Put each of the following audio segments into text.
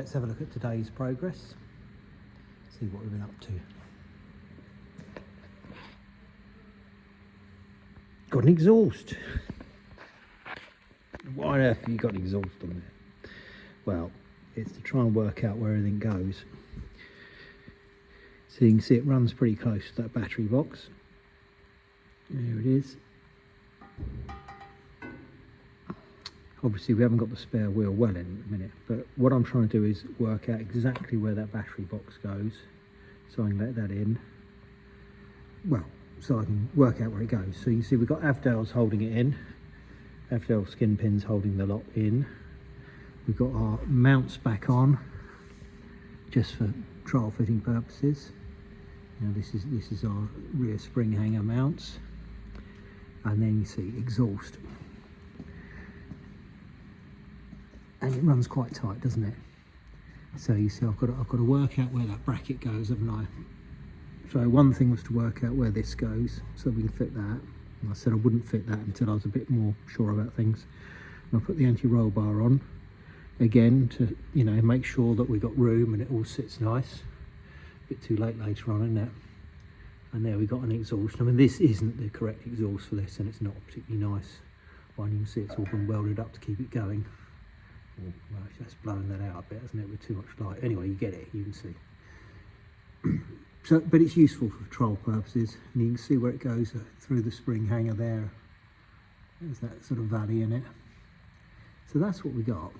Let's have a look at today's progress, see what we've been up to. Got an exhaust. Why on earth have you got an exhaust on there? Well, it's to try and work out where everything goes. So you can see it runs pretty close to that battery box. There it is. Obviously we haven't got the spare wheel well in at the minute, but what I'm trying to do is work out exactly where that battery box goes, so I can let that in. Well, so I can work out where it goes. So you can see we've got Avdale's holding it in, Avdale skin pins holding the lot in. We've got our mounts back on, just for trial fitting purposes. Now this is our rear spring hanger mounts, and then you see exhaust. And it runs quite tight, doesn't it? So you see I've got to work out where that bracket goes, haven't I? So one thing was to work out where this goes so we can fit that. And I said I wouldn't fit that until I was a bit more sure about things. And I put the anti-roll bar on again to, you know, make sure that we've got room and it all sits nice. A bit too late later on, isn't it? And there we got an exhaust. I mean, this isn't the correct exhaust for this, and it's not particularly nice one. You can see it's all been welded up to keep it going. Well, that's blowing that out a bit, isn't it, with too much light. Anyway, you get it, you can see. So, but it's useful for trial purposes, and you can see where it goes through the spring hanger there. There's that sort of valley in it. So that's what we got.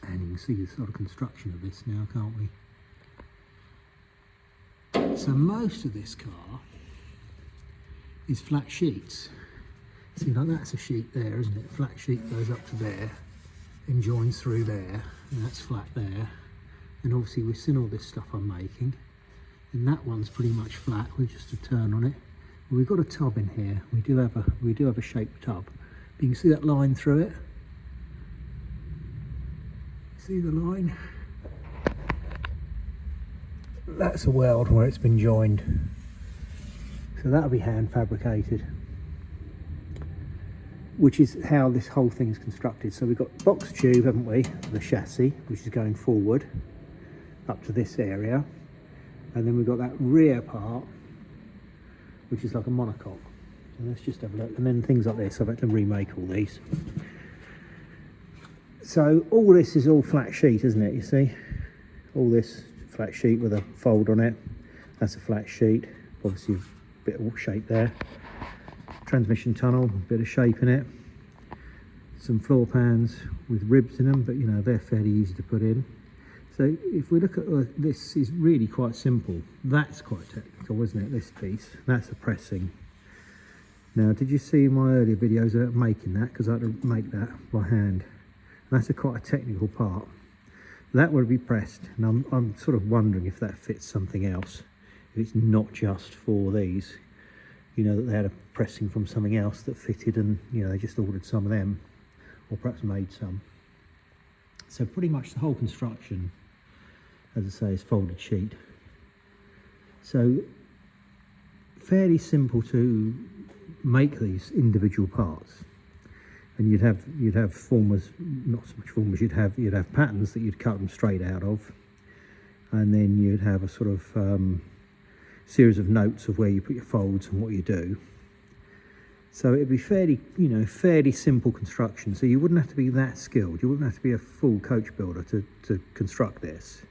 And you can see the sort of construction of this now, can't we? So most of this car is flat sheets. See, like that's a sheet there, isn't it? Flat sheet goes up to there and joins through there, and that's flat there. And obviously we've seen all this stuff I'm making, and that one's pretty much flat with just a turn on it. Well, we've got a tub in here. We do have a shaped tub. But you can see that line through it. See the line? That's a weld where it's been joined. So that'll be hand fabricated, which is how this whole thing's constructed. So we've got box tube, haven't we, for the chassis, which is going forward up to this area, and then we've got that rear part, which is like a monocoque. So let's just have a look, and then things like this. I've had to remake all these. So all this is all flat sheet, isn't it? You see, all this flat sheet with a fold on it. That's a flat sheet. Obviously, a bit of shape there. Transmission tunnel, a bit of shape in it. Some floor pans with ribs in them, but you know, they're fairly easy to put in. So if we look at this, is really quite simple. That's quite technical, isn't it, this piece? That's a pressing. Now, did you see my earlier videos about making that? Because I had to make that by hand. And that's quite a technical part. That would be pressed, and I'm sort of wondering if that fits something else. If it's not just for these. You know, that they had a pressing from something else that fitted, and you know, they just ordered some of them, or perhaps made some. So pretty much the whole construction, as I say, is folded sheet. So fairly simple to make these individual parts, and you'd have formers, not so much formers. You'd have patterns that you'd cut them straight out of, and then you'd have a sort of series of notes of where you put your folds and what you do. So it'd be fairly simple construction. So you wouldn't have to be that skilled. You wouldn't have to be a full coach builder to construct this.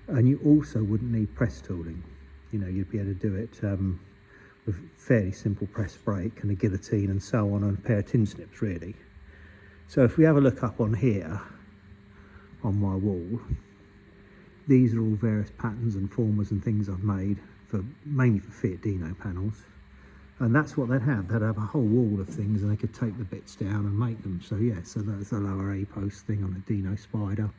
And you also wouldn't need press tooling. You know, you'd be able to do it with fairly simple press brake and a guillotine and so on, and a pair of tin snips really. So if we have a look up on here, on my wall, these are all various patterns and formers and things I've made, mainly for Fiat Dino panels. And that's what they'd have. They'd have a whole wall of things, and they could take the bits down and make them. So yeah, so that's the lower A-post thing on a Dino Spider.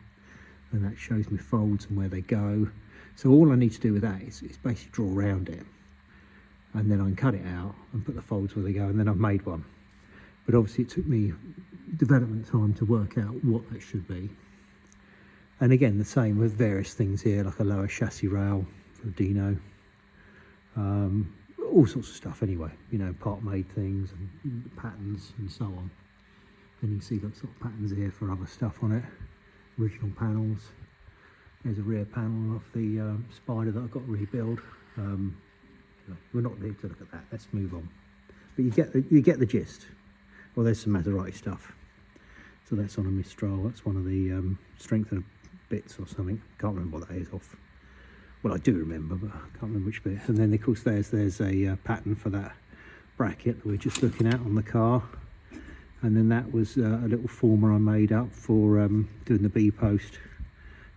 And that shows me folds and where they go. So all I need to do with that is basically draw around it. And then I can cut it out and put the folds where they go, and then I've made one. But obviously it took me development time to work out what that should be. And again, the same with various things here, like a lower chassis rail for a Dino. All sorts of stuff anyway, you know, part made things and patterns and so on. Then you can see got sort of patterns here for other stuff on it. original panels. There's a rear panel of the Spider that I've got to rebuild. We're not there to look at that. Let's move on. But you get the gist. Well, there's some Maserati stuff. So that's on a Mistral. That's one of the strengthener bits or something. Can't remember what that is off. Well, I do remember, but I can't remember which bits. And then, of course, there's a pattern for that bracket that we're just looking at on the car. And then that was a little former I made up for doing the B post,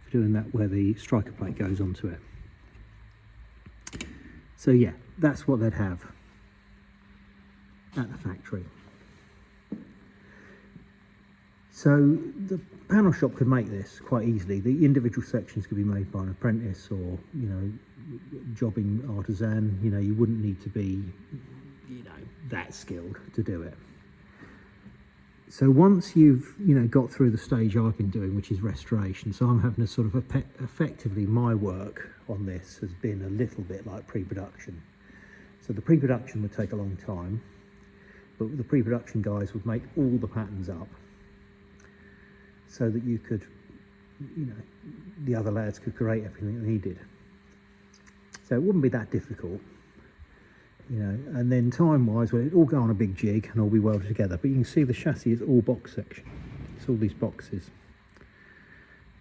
for doing that where the striker plate goes onto it. So yeah, that's what they'd have at the factory. So the panel shop could make this quite easily. The individual sections could be made by an apprentice or, you know, jobbing artisan. You know, you wouldn't need to be, you know, that skilled to do it. So once you've, you know, got through the stage I've been doing, which is restoration, so I'm having a sort of effectively my work on this has been a little bit like pre-production. So the pre-production would take a long time, but the pre-production guys would make all the patterns up so that you could, you know, the other lads could create everything that he did. So it wouldn't be that difficult. You know, and then time-wise, well, it'd all go on a big jig and all be welded together. But you can see the chassis is all box section. It's all these boxes.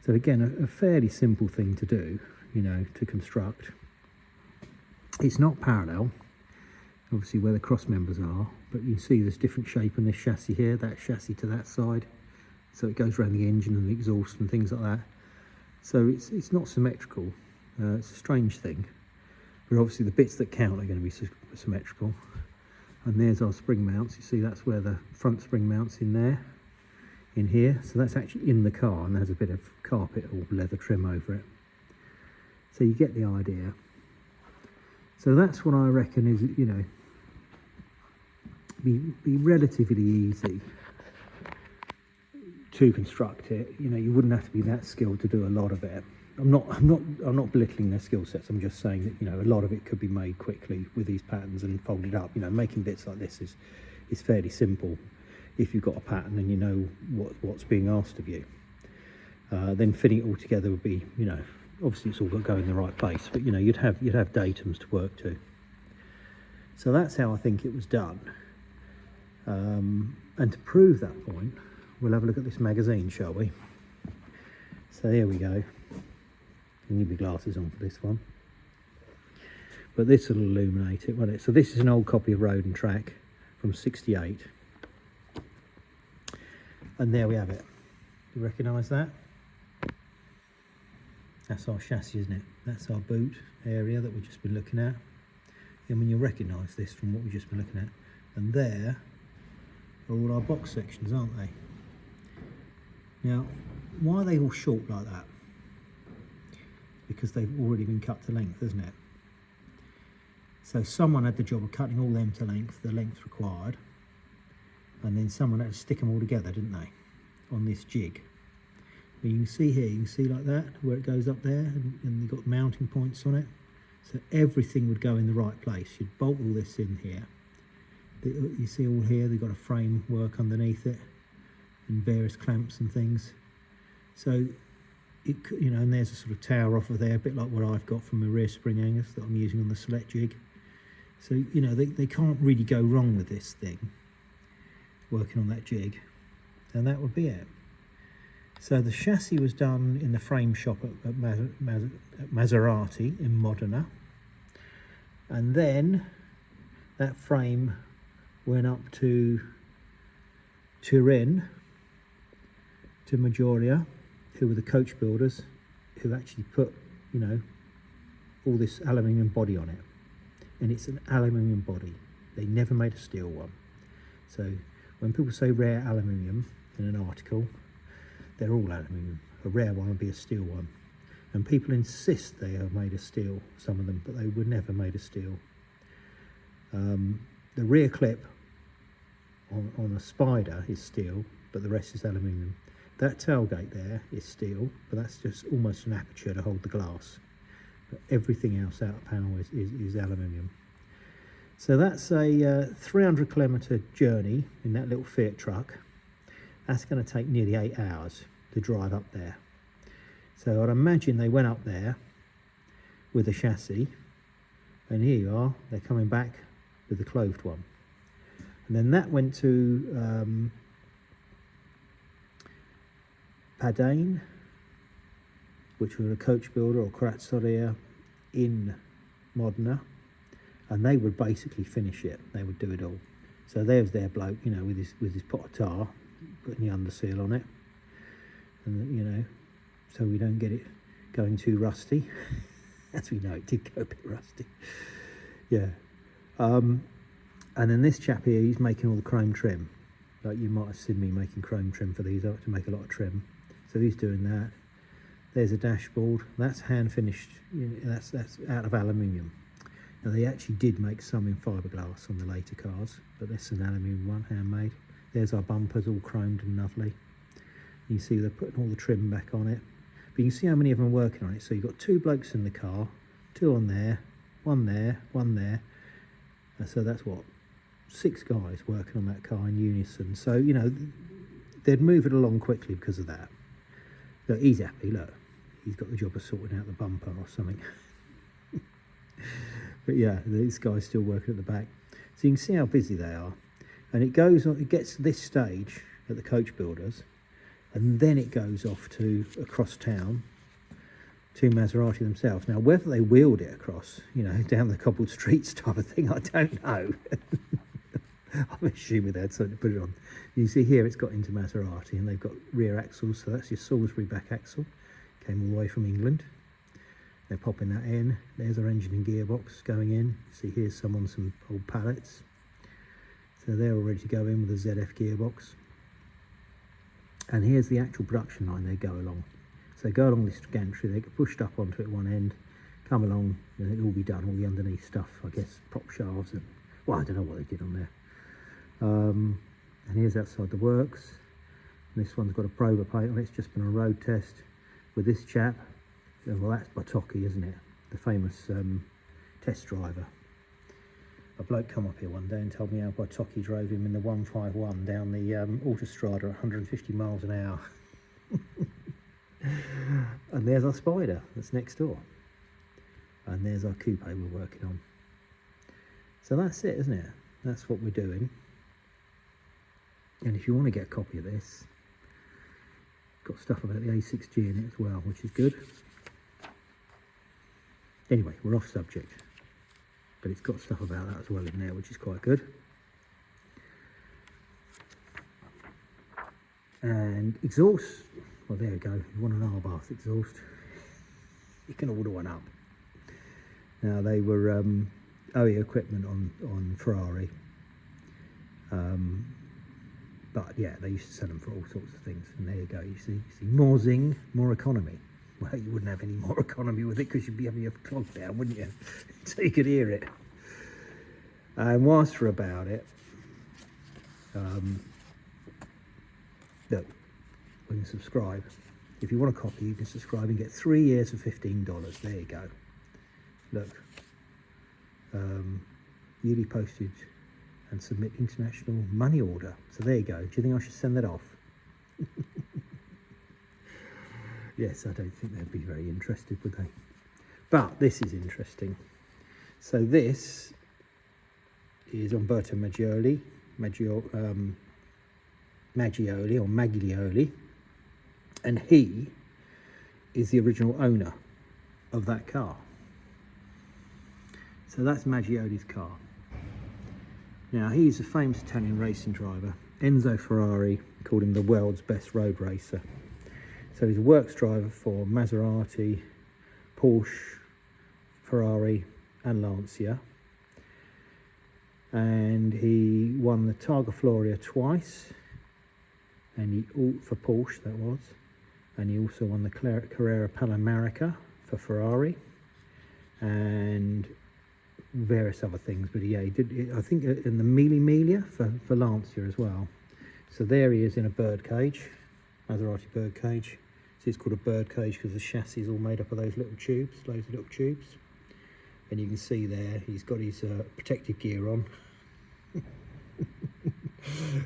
So again, a fairly simple thing to do, you know, to construct. It's not parallel, obviously where the cross members are, but you can see there's different shape in this chassis here, that chassis to that side. So it goes around the engine and the exhaust and things like that. So it's not symmetrical. It's a strange thing. But obviously the bits that count are going to be symmetrical. And there's our spring mounts. You see that's where the front spring mounts in there, in here. So that's actually in the car, and there's a bit of carpet or leather trim over it. So you get the idea. So that's what I reckon is, you know, be relatively easy to construct it. You know, you wouldn't have to be that skilled to do a lot of it. I'm not belittling their skill sets. I'm just saying that, you know, a lot of it could be made quickly with these patterns and folded up. You know, making bits like this is fairly simple if you've got a pattern and you know what's being asked of you. Then fitting it all together would be, you know, obviously it's all got to go in the right place, but you know, you'd have datums to work to. So that's how I think it was done. And to prove that point, we'll have a look at this magazine, shall we? So here we go. I need my glasses on for this one, but this will illuminate it, won't it? So this is an old copy of Road and Track from '68, and there we have it. You recognise that? That's our chassis, isn't it? That's our boot area that we've just been looking at. I mean, you'll recognise this from what we've just been looking at. And there are all our box sections, aren't they? Now, why are they all short like that? Because they've already been cut to length, isn't it? So someone had the job of cutting all them to length, the length required, and then someone had to stick them all together, didn't they, on this jig. But you can see here, you can see like that, where it goes up there, and you've got mounting points on it. So everything would go in the right place. You'd bolt all this in here. You see all here, they've got a framework underneath it, and various clamps and things. So, you know, and there's a sort of tower off of there, a bit like what I've got from the rear spring hangers that I'm using on the select jig. So, you know, they can't really go wrong with this thing, working on that jig, and that would be it. So the chassis was done in the frame shop at Maserati in Modena, and then that frame went up to Turin, to Maggioria, who were the coach builders, who actually put, you know, all this aluminium body on it. And it's an aluminium body. They never made a steel one. So when people say rare aluminium in an article, they're all aluminium. A rare one would be a steel one. And people insist they are made of steel, some of them, but they were never made of steel. The rear clip on a Spider is steel, but the rest is aluminium. That tailgate there is steel, but that's just almost an aperture to hold the glass. But everything else out of panel is aluminium. So that's a 300-kilometre journey in that little Fiat truck. That's going to take nearly 8 hours. to drive up there. So I'd imagine they went up there with a chassis, and here you are, they're coming back with the clothed one. And then that went to Padane, which was a coach builder, or Carrozzeria in Modena, and they would basically finish it. They would do it all. So there's their bloke, you know, with his pot of tar, putting the underseal on it, and you know, so we don't get it going too rusty. As we know, it did go a bit rusty. Yeah. And then this chap here, he's making all the chrome trim. Like you might have seen me making chrome trim for these. I like to make a lot of trim. So he's doing that. There's a dashboard. That's hand finished. You know, that's out of aluminium. Now they actually did make some in fiberglass on the later cars, but this is an aluminium one, handmade. There's our bumpers, all chromed and lovely. You see they're putting all the trim back on it. But you can see how many of them are working on it. So you've got 2 blokes in the car, 2 on there, 1 there, 1 there. So that's what, 6 guys working on that car in unison. So, you know, they'd move it along quickly because of that. Look, he's happy, look. He's got the job of sorting out the bumper or something. But yeah, this guy's still working at the back. So you can see how busy they are. And it goes on, it gets to this stage at the coach builders, and then it goes off to across town to Maserati themselves. Now, whether they wheeled it across, you know, down the cobbled streets type of thing, I don't know. I'm assuming they had something to put it on. You see here it's got into Maserati, and they've got rear axles, so that's your Salisbury back axle. Came all the way from England. They're popping that in. There's our engine and gearbox going in. See, here's some on some old pallets. So they're all ready to go in with a ZF gearbox. And here's the actual production line they go along. So they go along this gantry, they get pushed up onto it one end, come along, and it'll all be done, all the underneath stuff, I guess, prop shafts, and, well, I don't know what they did on there. And here's outside the works. And this one's got a prober plate on it. It's just been a road test with this chap. Well, that's Bartocchi, isn't it? The famous test driver. A bloke come up here one day and told me how Bartocchi drove him in the 151 down the Autostrada at 150 miles an hour. And there's our Spider that's next door. And there's our coupe we're working on. So that's it, isn't it? That's what we're doing. And if you want to get a copy of this, got stuff about the A6G in it as well, which is good. Anyway, we're off subject, but it's got stuff about that as well in there, which is quite good. And exhaust, well, there you go. You want an R-Bath exhaust, you can order one up. Now, they were OE equipment on Ferrari, but yeah, they used to sell them for all sorts of things. And there you go. You see more zing, more economy. Well, you wouldn't have any more economy with it because you'd be having your clog down, wouldn't you? So you could hear it. And whilst we're about it, look, we can subscribe. If you want a copy, you can subscribe and get 3 years for $15. There you go. Look, yearly postage and submit international money order. So there you go. Do you think I should send that off? Yes, I don't think they'd be very interested, would they? But this is interesting. So this is Umberto Maggioli or Maglioli, and he is the original owner of that car. So that's Maggioli's car. Now, he's a famous Italian racing driver. Enzo Ferrari called him the world's best road racer. So he's a works driver for Maserati, Porsche, Ferrari and Lancia. And he won the Targa Floria twice, and for Porsche that was. And he also won the Carrera Panamerica for Ferrari, and various other things. But yeah, he did, I think, in the Mille Miglia for Lancia as well. So there he is in a bird cage, Maserati bird cage. So it's called a bird cage because the chassis is all made up of those little tubes, loads of little tubes. And you can see there, he's got his protective gear on.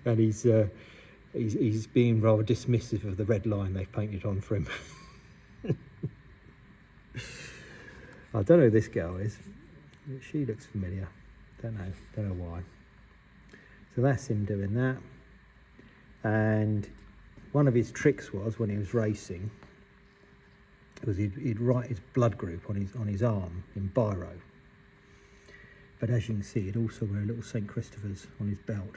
And he's he's being rather dismissive of the red line they've painted on for him. I don't know who this girl is. She looks familiar. Don't know why. So that's him doing that. And one of his tricks was, when he was racing, was he'd write his blood group on his arm in biro. But as you can see, he'd also wear a little St. Christopher's on his belt.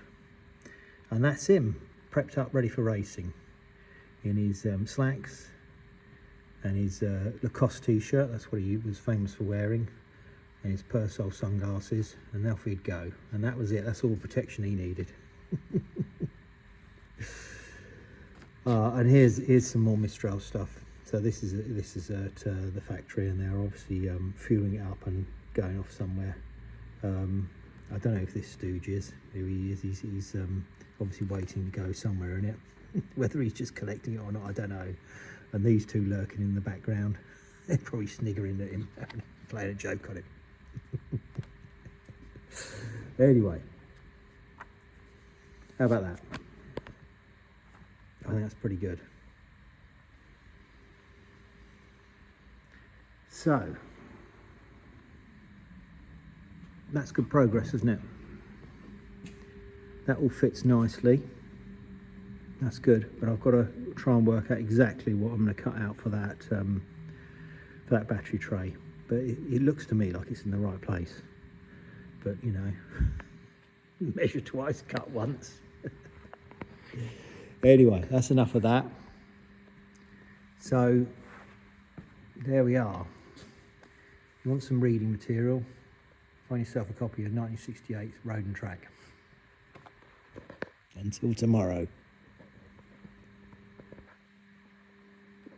And that's him, prepped up, ready for racing, in his slacks and his Lacoste t-shirt. That's what he was famous for wearing, and his Persol sunglasses, and off he'd go. And that was it. That's all protection he needed. And here's some more Mistral stuff. So this is at the factory, and they're obviously fueling it up and going off somewhere. I don't know if this stooge is who he is. He's obviously waiting to go somewhere in it. Whether he's just collecting it or not, I don't know. And these two lurking in the background, they're probably sniggering at him, playing a joke on him. Anyway, how about that? I think that's pretty good. So that's good progress, isn't it? That all fits nicely. That's good, but I've got to try and work out exactly what I'm going to cut out for that battery tray. But it looks to me like it's in the right place. But you know, measure twice, cut once. Anyway, that's enough of that. So there we are. You want some reading material? Find yourself a copy of 1968's Road and Track. Until tomorrow.